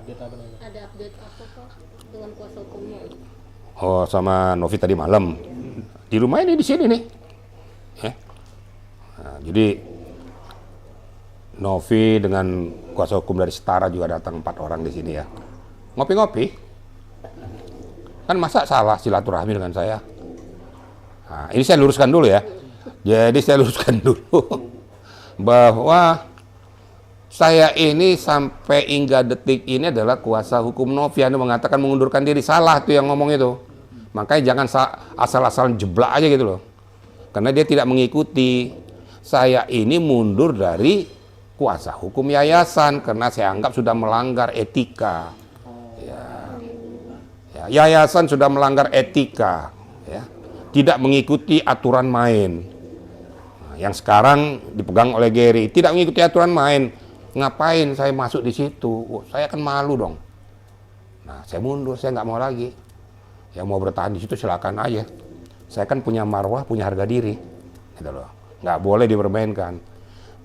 update apa nih? Ada update apa Pak dengan kuasa hukumnya? Oh, sama Novi tadi malam. Di rumah ini, di sini nih. Ya. Nah, jadi Novi dengan kuasa hukum dari Setara juga datang 4 orang di sini ya. Ngopi-ngopi. Kan masa salah silaturahmi dengan saya? Nah, ini saya luruskan dulu ya. Jadi saya luruskan dulu bahwa saya ini sampai hingga detik ini adalah kuasa hukum Novi. Anda mengatakan mengundurkan diri, salah tuh yang ngomong itu. Makanya jangan asal-asalan jeblak aja gitu loh. Karena dia tidak mengikuti. Saya ini mundur dari kuasa hukum yayasan karena saya anggap sudah melanggar etika. Ya, yayasan sudah melanggar etika, ya. Tidak mengikuti aturan main. Nah, yang sekarang dipegang oleh Gary, tidak mengikuti aturan main. Ngapain saya masuk di situ? Oh, saya kan malu dong. Nah, saya mundur, saya nggak mau lagi. Yang mau bertahan di situ silakan aja. Saya kan punya marwah, punya harga diri, gitu loh. Nggak boleh dipermainkan.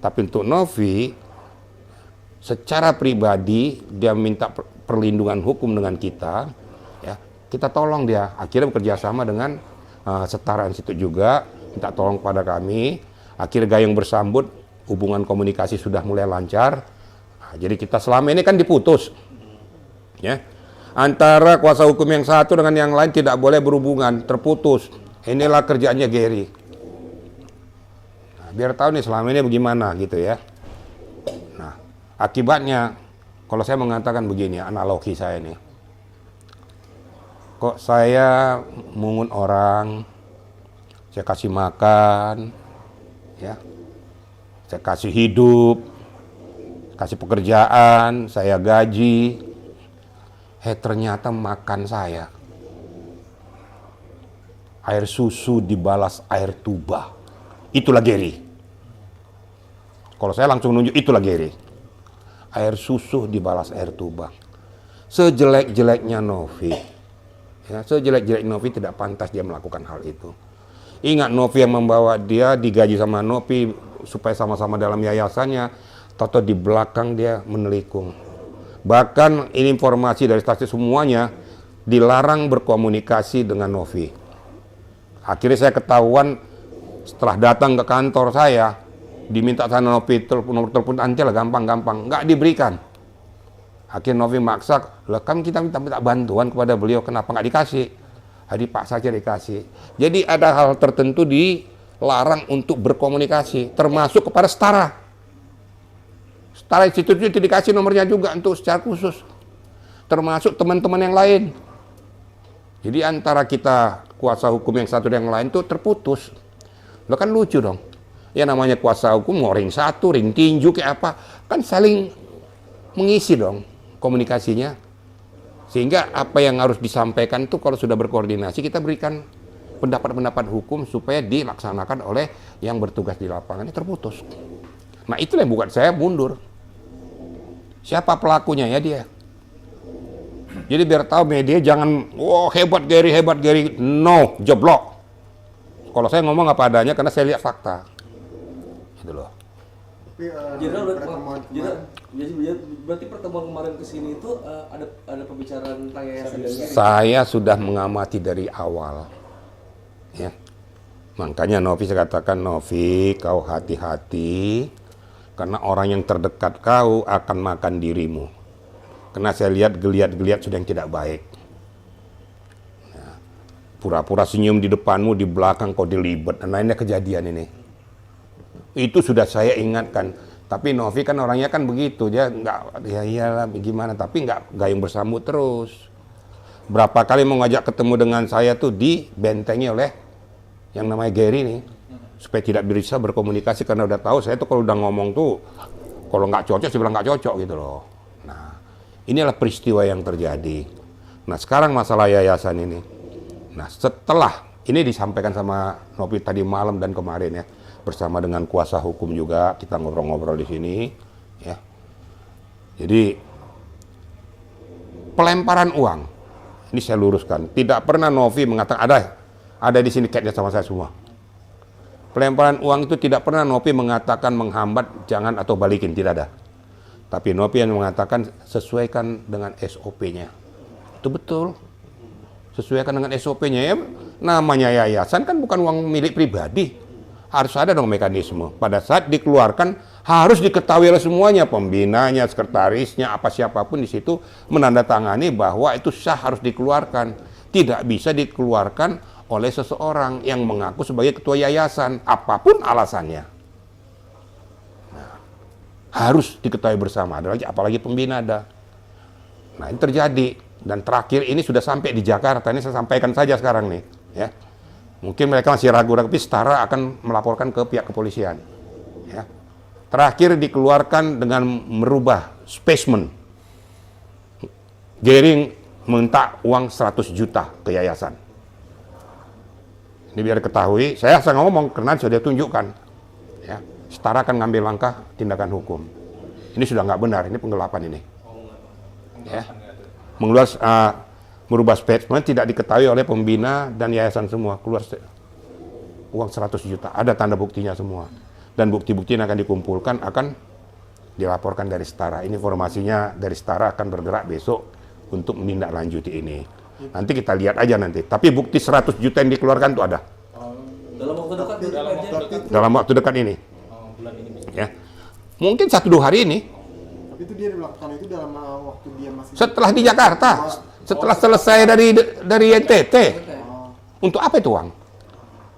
Tapi untuk Novi, secara pribadi dia minta perlindungan hukum dengan kita, ya kita tolong dia. Akhirnya bekerja sama dengan Setara Institut juga, minta tolong kepada kami. Akhirnya gayung bersambut, hubungan komunikasi sudah mulai lancar. Nah, jadi kita selama ini kan diputus, ya. Antara kuasa hukum yang satu dengan yang lain tidak boleh berhubungan, terputus. Inilah kerjaannya Gary. Nah, biar tahu nih selama ini bagaimana gitu ya. Nah, akibatnya kalau saya mengatakan begini, analogi saya nih. Kok saya mungut orang, saya kasih makan, ya. Saya kasih hidup, kasih pekerjaan, saya gaji. Ternyata makan saya. Air susu dibalas air tuba. Itulah Gary. Kalau saya langsung nunjuk, itulah Gary. Air susu dibalas air tuba. Sejelek-jeleknya Novi, ya, sejelek-jelek Novi tidak pantas dia melakukan hal itu. Ingat, Novi yang membawa dia, digaji sama Novi supaya sama-sama dalam yayasannya, atau di belakang dia menelikung. Bahkan ini informasi dari stasiun semuanya dilarang berkomunikasi dengan Novi. Akhirnya saya ketahuan setelah datang ke kantor saya, diminta sama Novi nomor telepon Ante lah, gampang-gampang, nggak diberikan. Akhirnya Novi maksa, lah kan kita minta bantuan kepada beliau, kenapa nggak dikasih? Hari Pak saja dikasih. Jadi ada hal tertentu dilarang untuk berkomunikasi, termasuk kepada Setara. Setara Institut itu dikasih nomornya juga untuk secara khusus, termasuk teman-teman yang lain. Jadi antara kita kuasa hukum yang satu dan yang lain tuh terputus. Lo kan lucu dong. Ya namanya kuasa hukum mau ring satu, ring tinju kayak apa, kan saling mengisi dong komunikasinya. Sehingga apa yang harus disampaikan tuh kalau sudah berkoordinasi kita berikan pendapat-pendapat hukum supaya dilaksanakan oleh yang bertugas di lapangan. Ini terputus. Nah itulah yang buat saya mundur. Siapa pelakunya ya dia. Jadi biar tahu media jangan, wah hebat Gary, no, jeblok. Kalau saya ngomong apa adanya karena saya lihat fakta. Gitu loh. Berarti pertemuan kemarin kesini itu ada pembicaraan tentang yayasan dan Gary? Saya sudah mengamati dari awal. Ya. Makanya Novi saya katakan, Novi kau hati-hati. Karena orang yang terdekat kau akan makan dirimu. Karena saya lihat geliat-geliat sudah yang tidak baik. Ya. Pura-pura senyum di depanmu, di belakang kau dilibet. Nah ini kejadian ini. Itu sudah saya ingatkan. Tapi Novi kan orangnya kan begitu. Dia nggak, ya iyalah gimana. Tapi nggak gayung bersambut terus. Berapa kali mau ngajak ketemu dengan saya tuh dibentengi oleh yang namanya Gary nih. Supaya tidak bisa berkomunikasi karena udah tahu saya tuh kalau udah ngomong tuh kalau nggak cocok saya bilang nggak cocok gitu loh. Nah inilah peristiwa yang terjadi. Nah sekarang masalah yayasan ini. Nah setelah ini disampaikan sama Novi tadi malam dan kemarin ya, bersama dengan kuasa hukum juga kita ngobrol-ngobrol di sini ya. Jadi pelemparan uang ini saya luruskan. Tidak pernah Novi mengatakan ada di sini kayaknya sama saya semua. Pelemparan uang itu tidak pernah Novi mengatakan menghambat, jangan atau balikin, tidak ada. Tapi Novi yang mengatakan sesuaikan dengan SOP-nya. Itu betul. Sesuaikan dengan SOP-nya ya. Namanya yayasan kan bukan uang milik pribadi. Harus ada dong mekanisme. Pada saat dikeluarkan harus diketahui oleh semuanya, pembinanya, sekretarisnya, apa siapapun di situ menandatangani bahwa itu sah harus dikeluarkan. Tidak bisa dikeluarkan oleh seseorang yang mengaku sebagai ketua yayasan, apapun alasannya. Harus diketahui bersama, apalagi pembina ada. Nah ini terjadi, dan terakhir ini sudah sampai di Jakarta, ini saya sampaikan saja sekarang nih, ya. Mungkin mereka masih ragu-ragu, tapi Setara akan melaporkan ke pihak kepolisian. Ya. Terakhir dikeluarkan dengan merubah spesimen. Gering minta uang 100 juta ke yayasan. Ini biar ketahui, saya ngomong karena sudah tunjukkan. Ya. Setara akan ngambil langkah tindakan hukum. Ini sudah nggak benar, ini penggelapan ini. Ya. Merubah spesimen tidak diketahui oleh pembina dan yayasan semua. Keluar uang 100 juta, ada tanda buktinya semua. Dan bukti-bukti yang akan dikumpulkan akan dilaporkan dari Setara. Ini informasinya dari Setara akan bergerak besok untuk menindaklanjuti ini. Nanti kita lihat aja nanti. Tapi bukti 100 juta yang dikeluarkan itu ada. Dalam waktu dekat, dalam waktu dekat ini. Ya. Mungkin 1-2 hari ini. Tapi itu dia melakukan itu dalam waktu dia masih setelah di Jakarta, setelah selesai dari NTT. Untuk apa itu uang?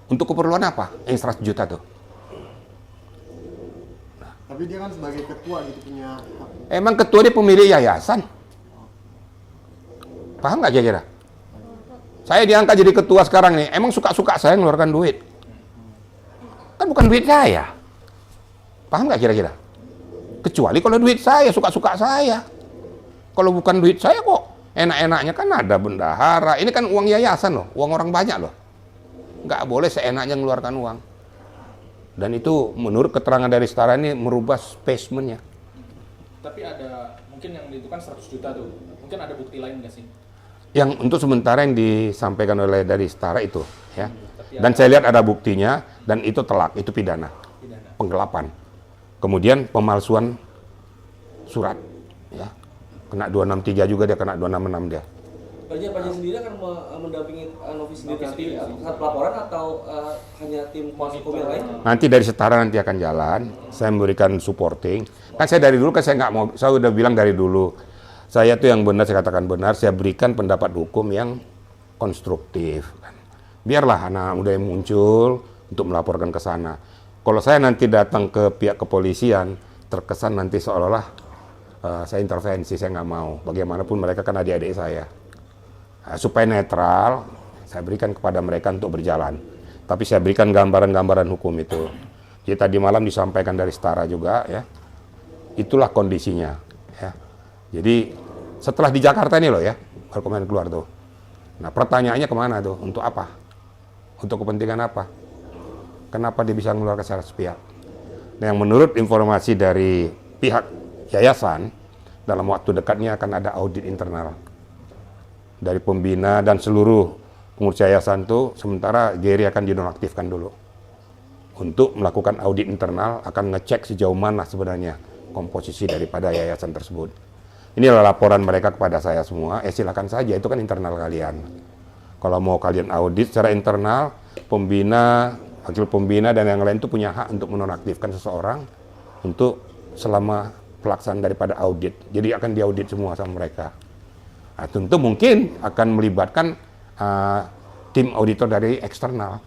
Untuk keperluan apa? Yang 100 juta tuh. Tapi dia kan sebagai ketua gitu punya hak. Emang ketua dia pemilik yayasan? Paham nggak kira-kira? Saya diangkat jadi ketua sekarang nih, emang suka-suka saya ngeluarkan duit? Kan bukan duit saya. Paham nggak kira-kira? Kecuali kalau duit saya, suka-suka saya. Kalau bukan duit saya kok enak-enaknya kan ada bendahara. Ini kan uang yayasan loh, uang orang banyak loh. Nggak boleh seenaknya mengeluarkan uang. Dan itu menurut keterangan dari Setara ini merubah spesimennya. Tapi ada, mungkin yang itu kan 100 juta tuh. Mungkin ada bukti lain nggak sih? Yang untuk sementara yang disampaikan oleh dari Setara itu. Ya. Dan saya lihat ada buktinya, dan itu telak, itu pidana. Penggelapan. Kemudian pemalsuan surat, ya, kena 263 juga dia, kena 266 dia. Pak sendiri akan mendampingi Novi sendiri nanti saat pelaporan atau hanya tim kuasa hukum yang lain? Nanti dari Setara nanti akan jalan, saya memberikan supporting. Kan saya dari dulu kan saya nggak mau, saya udah bilang dari dulu, saya tuh yang benar, saya katakan benar, saya berikan pendapat hukum yang konstruktif. Biarlah anak muda yang muncul untuk melaporkan ke sana. Kalau saya nanti datang ke pihak kepolisian, terkesan nanti seolah-olah saya intervensi, saya nggak mau. Bagaimanapun mereka kan adik-adik saya. Supaya netral, saya berikan kepada mereka untuk berjalan. Tapi saya berikan gambaran-gambaran hukum itu. Jadi tadi malam disampaikan dari Setara juga, ya. Itulah kondisinya. Ya. Jadi setelah di Jakarta ini loh ya, baru kemarin keluar tuh. Nah pertanyaannya kemana tuh? Untuk apa? Untuk kepentingan apa? Kenapa dia bisa mengeluarkan secara sepihak? Nah, yang menurut informasi dari pihak yayasan, dalam waktu dekatnya akan ada audit internal dari pembina dan seluruh pengurus yayasan itu. Sementara Gary akan dinonaktifkan dulu untuk melakukan audit internal, akan ngecek sejauh mana sebenarnya komposisi daripada yayasan tersebut. Inilah laporan mereka kepada saya semua. Silakan saja, itu kan internal kalian. Kalau mau kalian audit secara internal, pembina, wakil pembina dan yang lain itu punya hak untuk menonaktifkan seseorang untuk selama pelaksanaan daripada audit. Jadi akan diaudit semua sama mereka. Nah, tentu mungkin akan melibatkan tim auditor dari eksternal,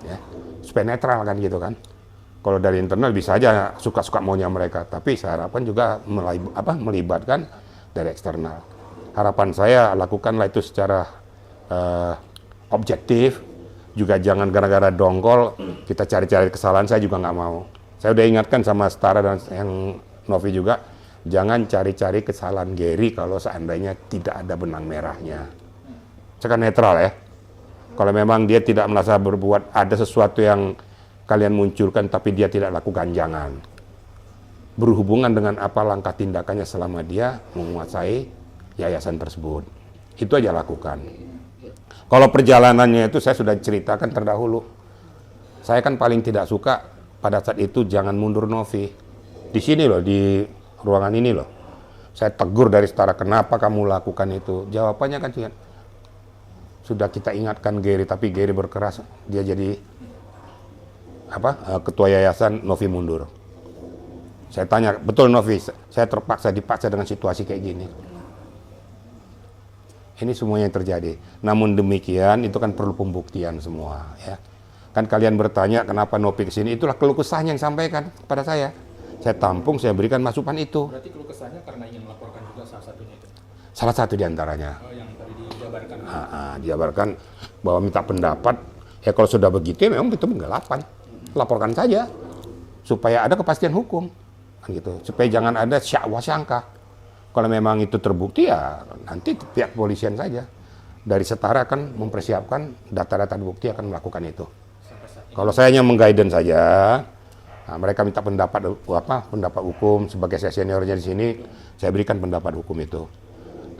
ya, supaya netral kan gitu kan. Kalau dari internal bisa aja suka-suka maunya mereka, tapi saya harapkan juga melibatkan dari eksternal. Harapan saya lakukanlah itu secara objektif. Juga jangan gara-gara dongkol kita cari-cari kesalahan, saya juga nggak mau. Saya udah ingatkan sama Setara dan yang Novi juga, jangan cari-cari kesalahan Gary kalau seandainya tidak ada benang merahnya. Saya kan netral ya. Kalau memang dia tidak merasa berbuat ada sesuatu yang kalian munculkan tapi dia tidak lakukan, jangan. Berhubungan dengan apa langkah tindakannya selama dia menguasai yayasan tersebut. Itu aja lakukan. Kalau perjalanannya itu saya sudah ceritakan terdahulu. Saya kan paling tidak suka pada saat itu jangan mundur Novi. Di sini loh, di ruangan ini loh. Saya tegur dari setara, kenapa kamu lakukan itu? Jawabannya kan sudah kita ingatkan Gary, tapi Gary berkeras, dia jadi ketua yayasan, Novi mundur. Saya tanya, betul Novi, saya dipaksa dengan situasi kayak gini. Ini semuanya yang terjadi. Namun demikian, itu kan perlu pembuktian semua, ya. Kan kalian bertanya kenapa Novi kesini, itulah keluh kesahnya yang sampaikan kepada saya. Saya tampung, saya berikan masukan itu. Berarti keluh kesahnya karena ingin melaporkan juga salah satunya itu. Salah satu diantaranya. Oh, yang tadi dijabarkan. Dijabarkan bahwa minta pendapat. Ya kalau sudah begitu, memang itu penggelapan. Laporkan saja supaya ada kepastian hukum, kan gitu. Supaya jangan ada syakwa sangka. Kalau memang itu terbukti ya nanti pihak kepolisian saja dari setara akan mempersiapkan data-data bukti akan melakukan itu. Kalau saya hanya mengguidance saja, nah, mereka minta pendapat hukum sebagai saya seniornya di sini, saya berikan pendapat hukum itu.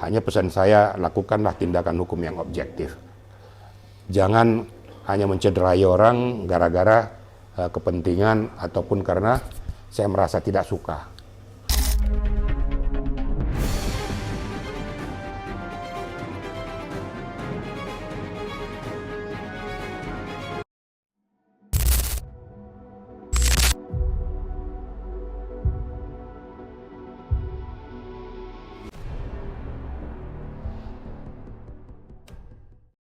Hanya pesan saya, lakukanlah tindakan hukum yang objektif. Jangan hanya mencederai orang gara-gara kepentingan ataupun karena saya merasa tidak suka.